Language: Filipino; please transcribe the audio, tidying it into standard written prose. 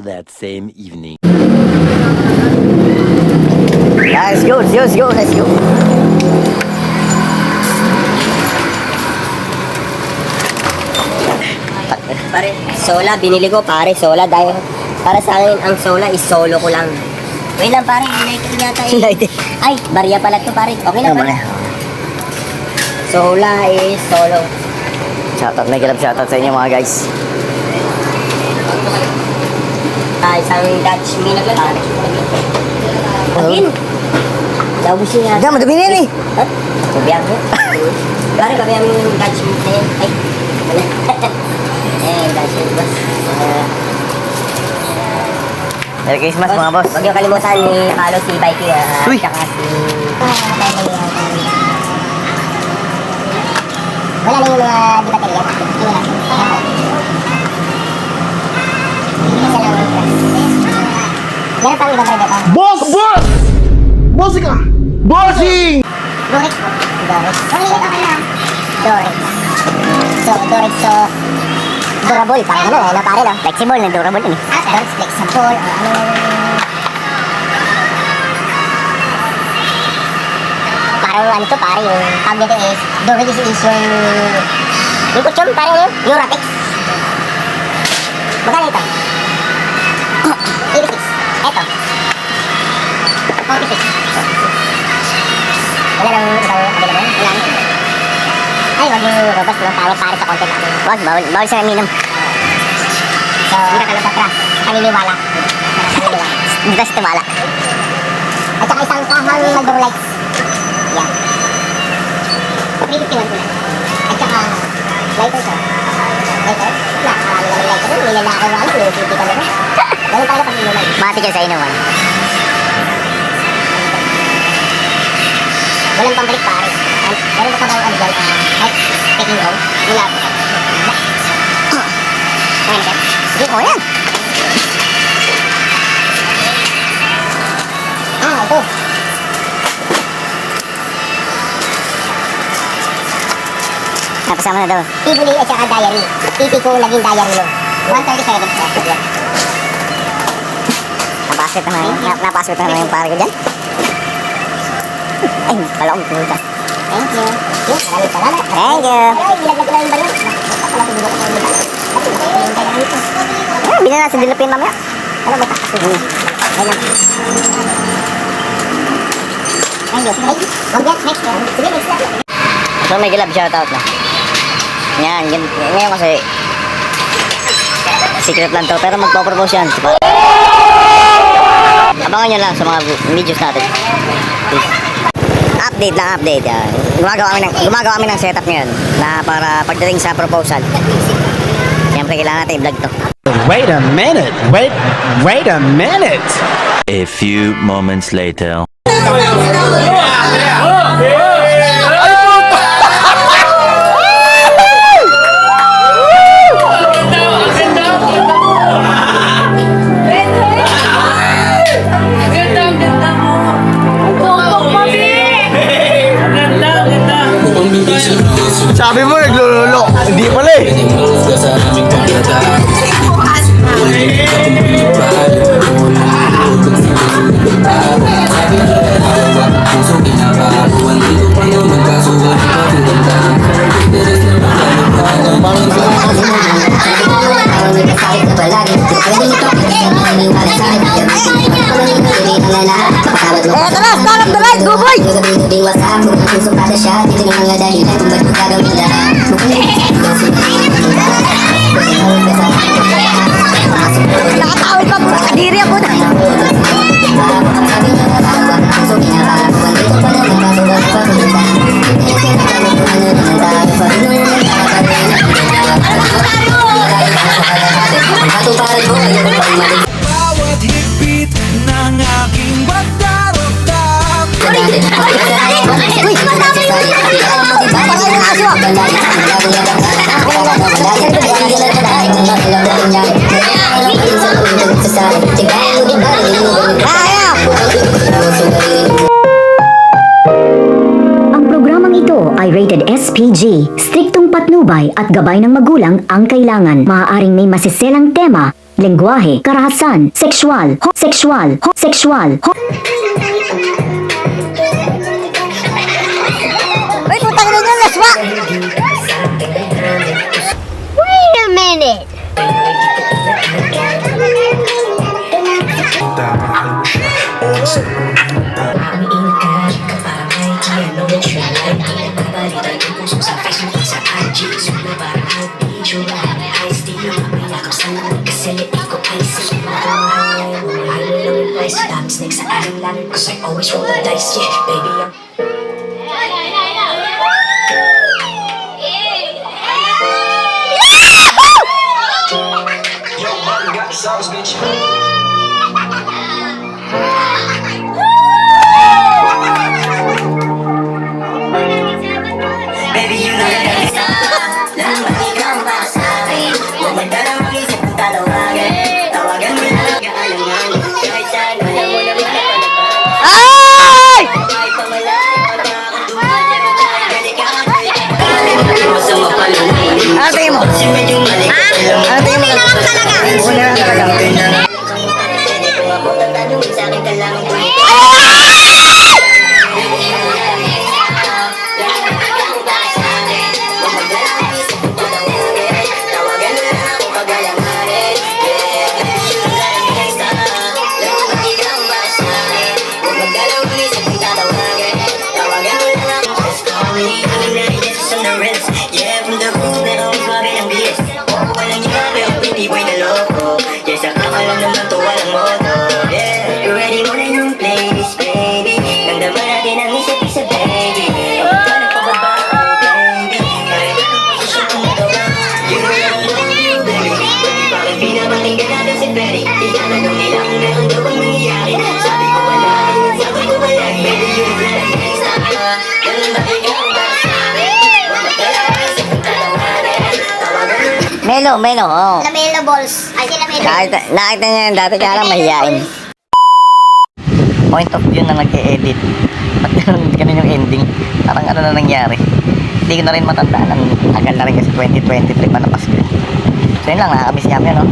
that same evening. Let's go, let's go, let's go. Pare, sola, binili ko pare, sola dahil para sa akin ang sola is solo ko lang. Wait lang pare, United yata eh. United. Ay, barya pala to pare. Okay lang pare. Sola is solo. Shoutout, may kilap shoutout sa inyo mga guys. Isang Dutch minute pare. Again. Laubos siya. Diyan, madumi na yan eh. Ha? Kabiyan mo. Pare, kabiyan mo yung Dutch minute na yan. Ay. Dutch minute boss. Merry Christmas mga boss. Huwag niyo kalimutan ni Palo si Mikey Uy! Tsaka si... Wala na yung mga di baterya. Wala. Isa lang yung price. Meron pang ibang driver pa. Boss! Boss! Bossing ka! Bossing! Dorex po. Dorex. Okay lang. Dorex. Dorex durable. Parang ano na pare no? Flexible na durable yun eh. Dorex flexible. Parang ano to pare yung tawag nito is Dorex is yung kutsyon parang yun. Yung Rapex. Magkano ito? 86. Eto. 46. Wala nang ibang available? Wala nang. Ay, wag yung robust no? Tawag pare sa content natin. Wag, bawal siya minum. So, hindi ka kalabatra. Paniniwala. Basta tiwala. At saka isang kahang Marlboro Lights. Yan. 351 ko lang. At saka, lighter siya. Lighter? Wala, marami naman lighter doon. Nilalakaw nga lang, nilusuti ka naman. Ganun tayo pag niluman. Mati ka sa inuman. Walang pambalik pare. Meron ka pa daw ano dyan, taking home. Wala po. Ayan ka? Sige ko yan. Ito. Napasama na daw. Tibuli at saka diary. Titi ko naging diary mo. 137. Napaswit naman yung pare ko dyan. Ay, pala akong pumunta. Thank you. Maraming salamat. Thank you. Ay, ilaglag ko lang yung balon. Bilhin na sa dilupin mamaya. Ano ba takasig? Ayun. Thank you. Ay, wag yan. Next. Sige, next na. So, may galab shoutout na. Yan, ngayon kasi secret lang to, pero magpo-propose yan. Abangan nyo lang sa mga videos natin. Peace. Update lang, update yan. Gumagawa kami ng setup ngayon na para pagdating sa proposal. Siyempre kailangan natin i-vlog to. Wait a minute! Wait a minute! A few moments later. Sabi mo naglululo, hindi pala eh. Tara, start up the light, go boy! Nakatawid pa po sa kadiri ako na. Bawat higpit ng aking pagdarapdam. Uy! Patay ng aso! Kaya! Ang programang ito ay rated SPG. Striktong patnubay at gabay ng magulang ang kailangan. Maaaring may masiselang tema lengguwahe, karahasan, sexual, sexual. Uy, putang ina nyo, laswa! Wait a minute! Snakes sa island, cause I always roll the dice, yeah, baby, I'm baby, you know that I'm stop. Lamang ikaw ba sa akin? Huwag magdalawang isip kung tatawagan. Tawagan mo na lang kaalangan. Kahit saan, alam mo naman na palaban. Ay! Kahit pamalayo, pagkakatuwa, delikado. Alam mo sa mapalunay. Ano tingin mo? Kasi medyo mali ka pa lang. Ano tingin mo? Una lang talaga! Una lang talaga. Pwede kung ako tatanungin sa akin ka lang ang tuloy. Melo, oh. Lamelo balls. Ay, si Lamelo. Nakita niya yan dati, kaya lang mahihain. Point of view na nag-e-edit. Ba't ganun yung ending? Parang ano na nangyari? Hindi ko na rin matandaan. Ang tagal na rin kasi 2023 pa na Pasko. So yun lang, nakakamiss niya kami, no?